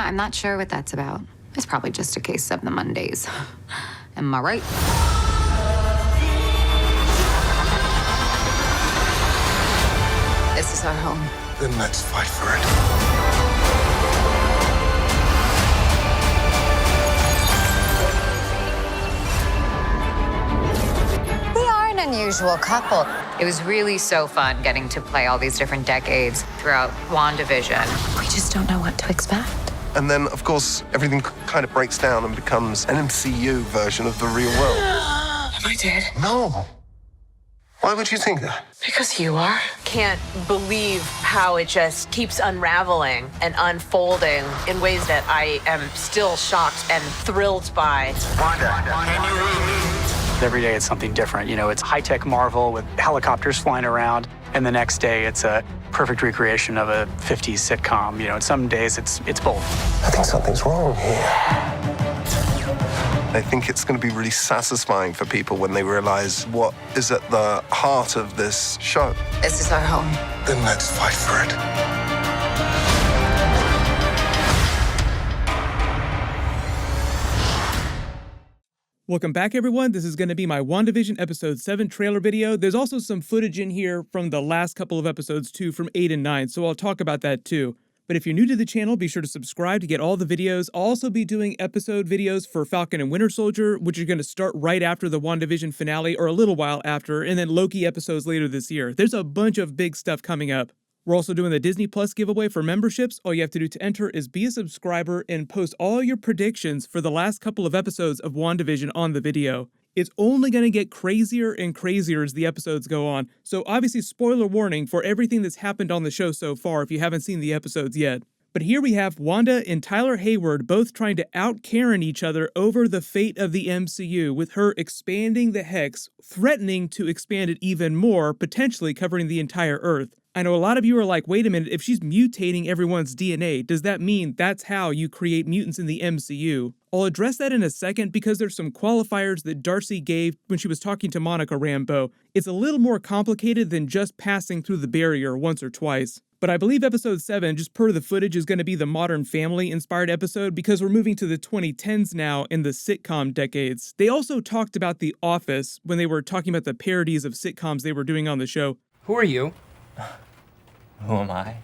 Yeah, I'm not sure what that's about. It's probably just a case of the Mondays. Am I right? This is our home. Then let's fight for it. We are an unusual couple. It was really so fun getting to play all these different decades throughout Wandavision. We just don't know what to expect. And then, of course, everything kind of breaks down and becomes an MCU version of the real world. Am I dead? No. Why would you think that? Because you are. Can't believe how it just keeps unraveling and unfolding in ways that I am still shocked and thrilled by. Wanda, can you read me? Every day it's something different. You know, it's high-tech Marvel with helicopters flying around, and the next day it's a perfect recreation of a 50s sitcom. You know, some days it's both. I think something's wrong here. I think it's going to be really satisfying for people when they realize what is at the heart of this show. This is our home. Then let's fight for it. Welcome back, everyone. This is going to be my WandaVision Episode 7 trailer video. There's also some footage in here from the last couple of episodes, too, from 8 and 9, so I'll talk about that, too. But if you're new to the channel, be sure to subscribe to get all the videos. I'll also be doing episode videos for Falcon and Winter Soldier, which are going to start right after the WandaVision finale, or a little while after, and then Loki episodes later this year. There's a bunch of big stuff coming up. We're also doing the Disney Plus giveaway for memberships. All you have to do to enter is be a subscriber and post all your predictions for the last couple of episodes of WandaVision on the video. It's only going to get crazier and crazier as the episodes go on, so obviously spoiler warning for everything that's happened on the show so far if you haven't seen the episodes yet. But here we have Wanda and Tyler Hayward both trying to out-Karen each other over the fate of the MCU, with her expanding the Hex, threatening to expand it even more, potentially covering the entire Earth. I know a lot of you are like, wait a minute, if she's mutating everyone's DNA, does that mean that's how you create mutants in the MCU? I'll address that in a second because there's some qualifiers that Darcy gave when she was talking to Monica Rambeau. It's a little more complicated than just passing through the barrier once or twice. But I believe episode 7, just per the footage, is going to be the Modern Family-inspired episode because we're moving to the 2010s now in the sitcom decades. They also talked about The Office when they were talking about the parodies of sitcoms they were doing on the show. Who are you? Who am I?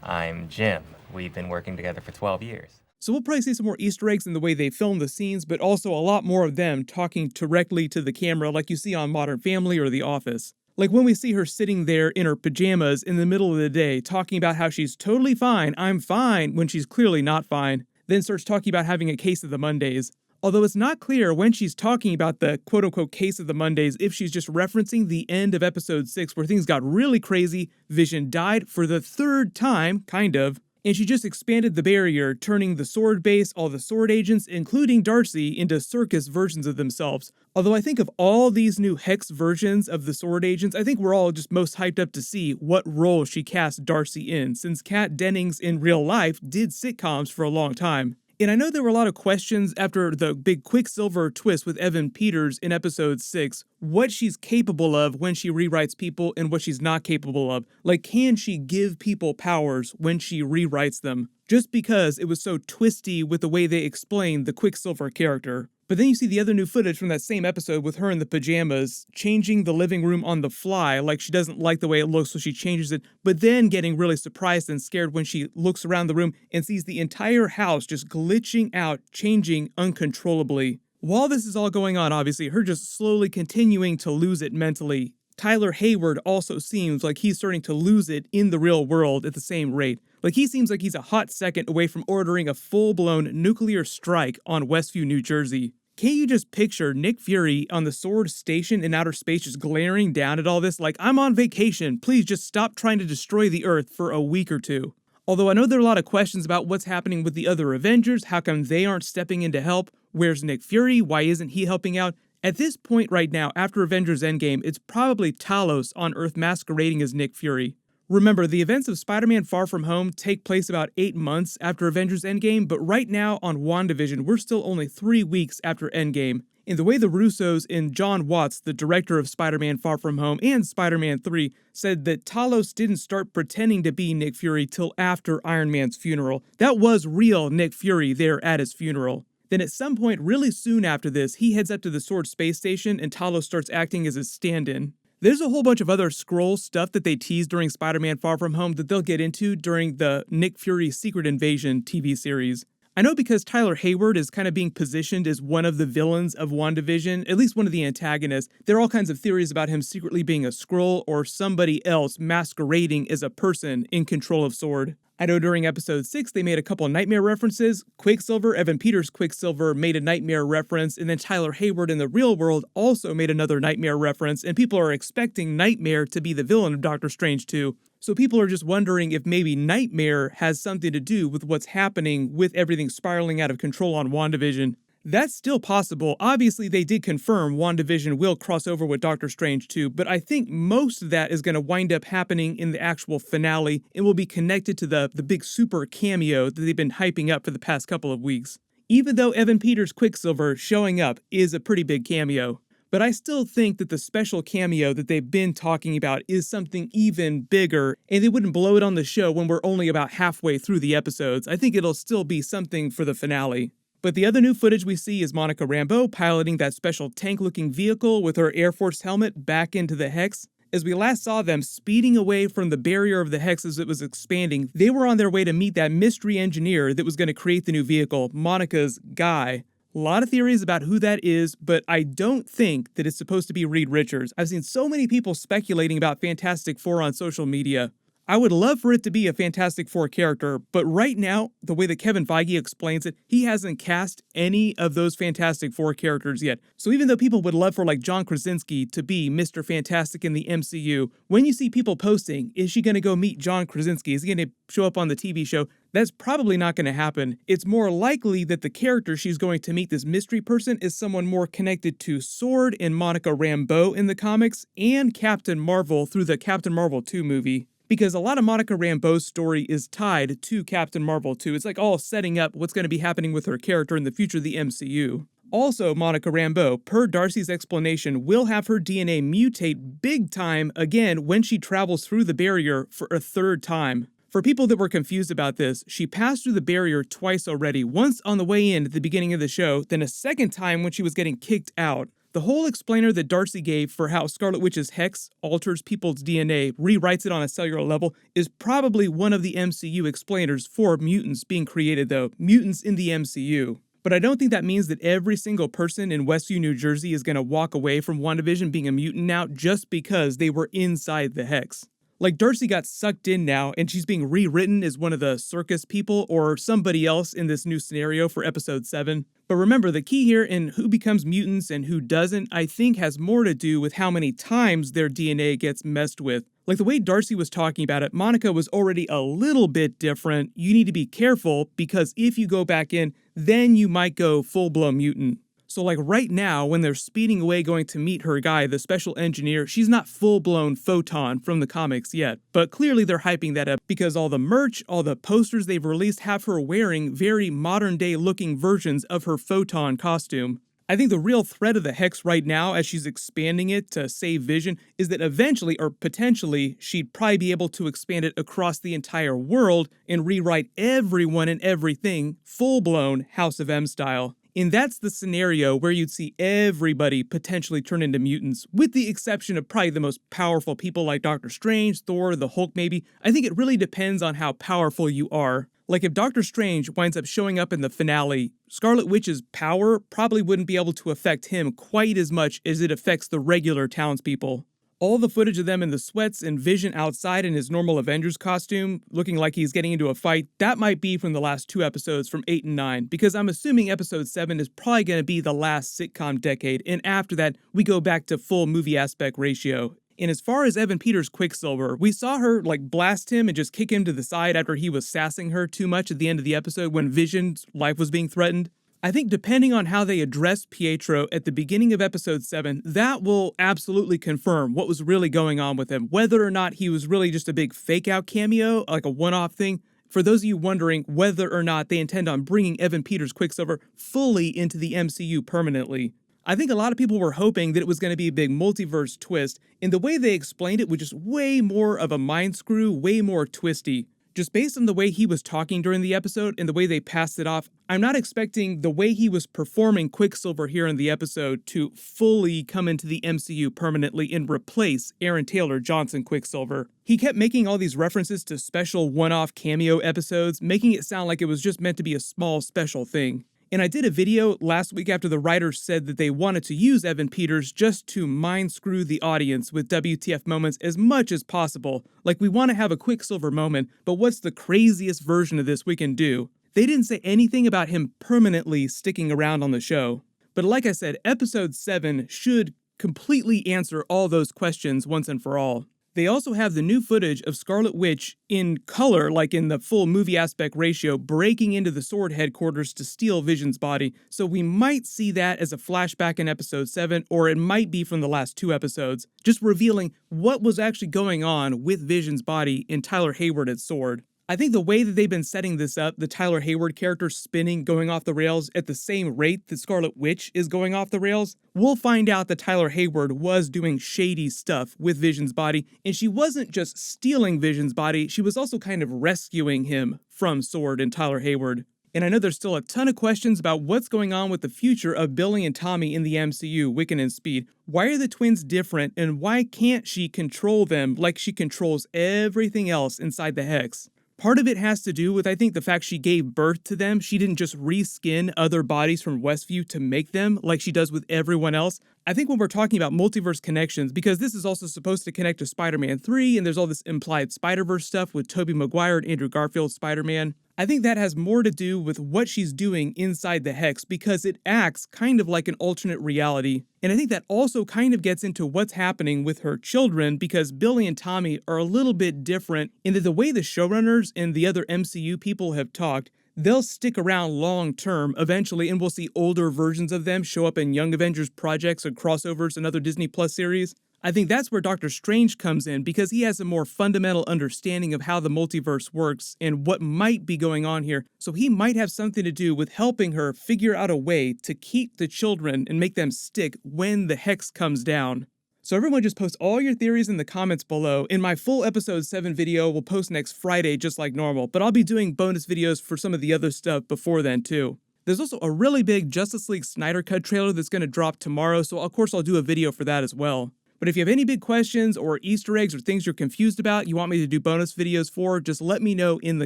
I'm Jim. We've been working together for 12 years. So we'll probably see some more Easter eggs in the way they film the scenes, but also a lot more of them talking directly to the camera like you see on Modern Family or The Office. Like when we see her sitting there in her pajamas in the middle of the day talking about how she's totally fine, I'm fine, when she's clearly not fine, then starts talking about having a case of the Mondays. Although it's not clear when she's talking about the quote-unquote case of the Mondays if she's just referencing the end of episode 6 where things got really crazy, Vision died for the 3rd time, kind of, and she just expanded the barrier, turning the Sword base, all the Sword agents, including Darcy, into circus versions of themselves. Although I think of all these new Hex versions of the Sword agents, I think we're all just most hyped up to see what role she cast Darcy in, since Kat Dennings in real life did sitcoms for a long time. And I know there were a lot of questions after the big Quicksilver twist with Evan Peters in episode 6, what she's capable of when she rewrites people and what she's not capable of. Like, can she give people powers when she rewrites them? Just because it was so twisty with the way they explained the Quicksilver character. But then you see the other new footage from that same episode with her in the pajamas, changing the living room on the fly, like she doesn't like the way it looks, so she changes it, but then getting really surprised and scared when she looks around the room and sees the entire house just glitching out, changing uncontrollably. While this is all going on, obviously, her just slowly continuing to lose it mentally. Tyler Hayward also seems like he's starting to lose it in the real world at the same rate. Like, he seems like he's a hot second away from ordering a full-blown nuclear strike on Westview, New Jersey. Can't you just picture Nick Fury on the Sword station in outer space just glaring down at all this like, I'm on vacation, please just stop trying to destroy the Earth for a week or two. Although I know there are a lot of questions about what's happening with the other Avengers, how come they aren't stepping in to help, where's Nick Fury, why isn't he helping out? At this point right now, after Avengers Endgame, it's probably Talos on Earth masquerading as Nick Fury. Remember, the events of Spider-Man Far From Home take place about 8 months after Avengers Endgame, but right now on WandaVision, we're still only 3 weeks after Endgame. And the way the Russos and John Watts, the director of Spider-Man Far From Home and Spider-Man 3, said that Talos didn't start pretending to be Nick Fury till after Iron Man's funeral. That was real Nick Fury there at his funeral. Then at some point really soon after this, he heads up to the Sword space station and Talos starts acting as his stand-in. There's a whole bunch of other Skrull stuff that they teased during Spider-Man Far From Home that they'll get into during the Nick Fury Secret Invasion TV series. I know because Tyler Hayward is kind of being positioned as one of the villains of WandaVision, at least one of the antagonists. There are all kinds of theories about him secretly being a Skrull or somebody else masquerading as a person in control of Sword. I know during episode 6 they made a couple Nightmare references. Quicksilver, Evan Peters' Quicksilver, made a Nightmare reference, and then Tyler Hayward in the real world also made another Nightmare reference, and people are expecting Nightmare to be the villain of Doctor Strange 2. So people are just wondering if maybe Nightmare has something to do with what's happening with everything spiraling out of control on WandaVision. That's still possible. Obviously, they did confirm WandaVision will cross over with Doctor Strange 2, but I think most of that is going to wind up happening in the actual finale and will be connected to the big super cameo that they've been hyping up for the past couple of weeks. Even though Evan Peters' Quicksilver showing up is a pretty big cameo. But I still think that the special cameo that they've been talking about is something even bigger, and they wouldn't blow it on the show when we're only about halfway through the episodes. I think it'll still be something for the finale. But the other new footage we see is Monica Rambeau piloting that special tank-looking vehicle with her Air Force helmet back into the Hex. As we last saw them speeding away from the barrier of the Hex as it was expanding, they were on their way to meet that mystery engineer that was going to create the new vehicle, Monica's guy. A lot of theories about who that is, but I don't think that it's supposed to be Reed Richards. I've seen so many people speculating about Fantastic Four on social media. I would love for it to be a Fantastic Four character, but right now, the way that Kevin Feige explains it, he hasn't cast any of those Fantastic Four characters yet. So even though people would love for like John Krasinski to be Mr. Fantastic in the MCU, when you see people posting, is she going to go meet John Krasinski? Is he going to show up on the TV show? That's probably not going to happen. It's more likely that the character she's going to meet, this mystery person, is someone more connected to Sword and Monica Rambeau in the comics and Captain Marvel through the Captain Marvel 2 movie. Because a lot of Monica Rambeau's story is tied to Captain Marvel 2. It's like all setting up what's going to be happening with her character in the future of the MCU. Also, Monica Rambeau, per Darcy's explanation, will have her DNA mutate big time again when she travels through the barrier for a third time. For people that were confused about this, she passed through the barrier twice already, once on the way in at the beginning of the show, then a second time when she was getting kicked out. The whole explainer that Darcy gave for how Scarlet Witch's Hex alters people's DNA, rewrites it on a cellular level, is probably one of the MCU explainers for mutants being created though, mutants in the MCU. But I don't think that means that every single person in Westview, New Jersey is going to walk away from WandaVision being a mutant now just because they were inside the Hex. Like Darcy got sucked in now and she's being rewritten as one of the circus people or somebody else in this new scenario for episode 7. But remember, the key here in who becomes mutants and who doesn't, I think has more to do with how many times their DNA gets messed with. Like the way Darcy was talking about it, Monica was already a little bit different. You need to be careful because if you go back in, then you might go full-blown mutant. So like right now, when they're speeding away going to meet her guy, the special engineer, she's not full-blown Photon from the comics yet. But clearly they're hyping that up because all the merch, all the posters they've released have her wearing very modern-day looking versions of her Photon costume. I think the real threat of the Hex right now, as she's expanding it to save Vision, is that eventually, or potentially, she'd probably be able to expand it across the entire world and rewrite everyone and everything full-blown House of M style. And that's the scenario where you'd see everybody potentially turn into mutants, with the exception of probably the most powerful people like Doctor Strange, Thor, the Hulk maybe. I think it really depends on how powerful you are. Like if Doctor Strange winds up showing up in the finale, Scarlet Witch's power probably wouldn't be able to affect him quite as much as it affects the regular townspeople. All the footage of them in the sweats and Vision outside in his normal Avengers costume, looking like he's getting into a fight, that might be from the last 2 episodes from 8 and 9, because I'm assuming episode 7 is probably going to be the last sitcom decade, and after that, we go back to full movie aspect ratio. And as far as Evan Peters' Quicksilver, we saw her blast him and just kick him to the side after he was sassing her too much at the end of the episode when Vision's life was being threatened. I think depending on how they address Pietro at the beginning of episode 7, that will absolutely confirm what was really going on with him, whether or not he was really just a big fake-out cameo, like a one-off thing. For those of you wondering whether or not they intend on bringing Evan Peters' Quicksilver fully into the MCU permanently, I think a lot of people were hoping that it was going to be a big multiverse twist, and the way they explained it was just way more of a mind screw, way more twisty. Just based on the way he was talking during the episode and the way they passed it off, I'm not expecting the way he was performing Quicksilver here in the episode to fully come into the MCU permanently and replace Aaron Taylor Johnson Quicksilver. He kept making all these references to special one-off cameo episodes, making it sound like it was just meant to be a small special thing. And I did a video last week after the writers said that they wanted to use Evan Peters just to mind screw the audience with WTF moments as much as possible. Like, we want to have a Quicksilver moment, but what's the craziest version of this we can do? They didn't say anything about him permanently sticking around on the show. But like I said, episode 7 should completely answer all those questions once and for all. They also have the new footage of Scarlet Witch in color, like in the full movie aspect ratio, breaking into the Sword headquarters to steal Vision's body, so we might see that as a flashback in episode 7, or it might be from the last 2 episodes, just revealing what was actually going on with Vision's body and Tyler Hayward at Sword. I think the way that they've been setting this up, the Tyler Hayward character spinning, going off the rails at the same rate that Scarlet Witch is going off the rails, we'll find out that Tyler Hayward was doing shady stuff with Vision's body, and she wasn't just stealing Vision's body, she was also kind of rescuing him from Sword and Tyler Hayward. And I know there's still a ton of questions about what's going on with the future of Billy and Tommy in the MCU, Wiccan and Speed. Why are the twins different, and why can't she control them like she controls everything else inside the Hex? Part of it has to do with, I think, the fact she gave birth to them. She didn't just reskin other bodies from Westview to make them like she does with everyone else. I think when we're talking about multiverse connections, because this is also supposed to connect to Spider-Man 3, and there's all this implied Spider-Verse stuff with Tobey Maguire and Andrew Garfield's Spider-Man, I think that has more to do with what she's doing inside the Hex, because it acts kind of like an alternate reality. And I think that also kind of gets into what's happening with her children, because Billy and Tommy are a little bit different in that the way the showrunners and the other MCU people have talked, they'll stick around long term eventually, and we'll see older versions of them show up in Young Avengers projects or crossovers and other Disney Plus series. I think that's where Doctor Strange comes in, because he has a more fundamental understanding of how the multiverse works and what might be going on here, so he might have something to do with helping her figure out a way to keep the children and make them stick when the Hex comes down. So everyone just post all your theories in the comments below, and my full episode 7 video will post next Friday just like normal, but I'll be doing bonus videos for some of the other stuff before then too. There's also a really big Justice League Snyder Cut trailer that's going to drop tomorrow, so of course I'll do a video for that as well. But if you have any big questions or Easter eggs or things you're confused about you want me to do bonus videos for, just let me know in the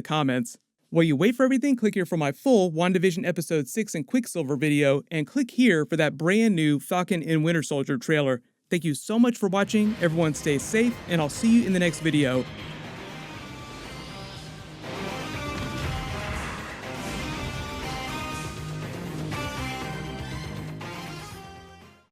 comments. While you wait for everything, click here for my full WandaVision Episode 6 and Quicksilver video, and click here for that brand new Falcon and Winter Soldier trailer. Thank you so much for watching, everyone stay safe, and I'll see you in the next video.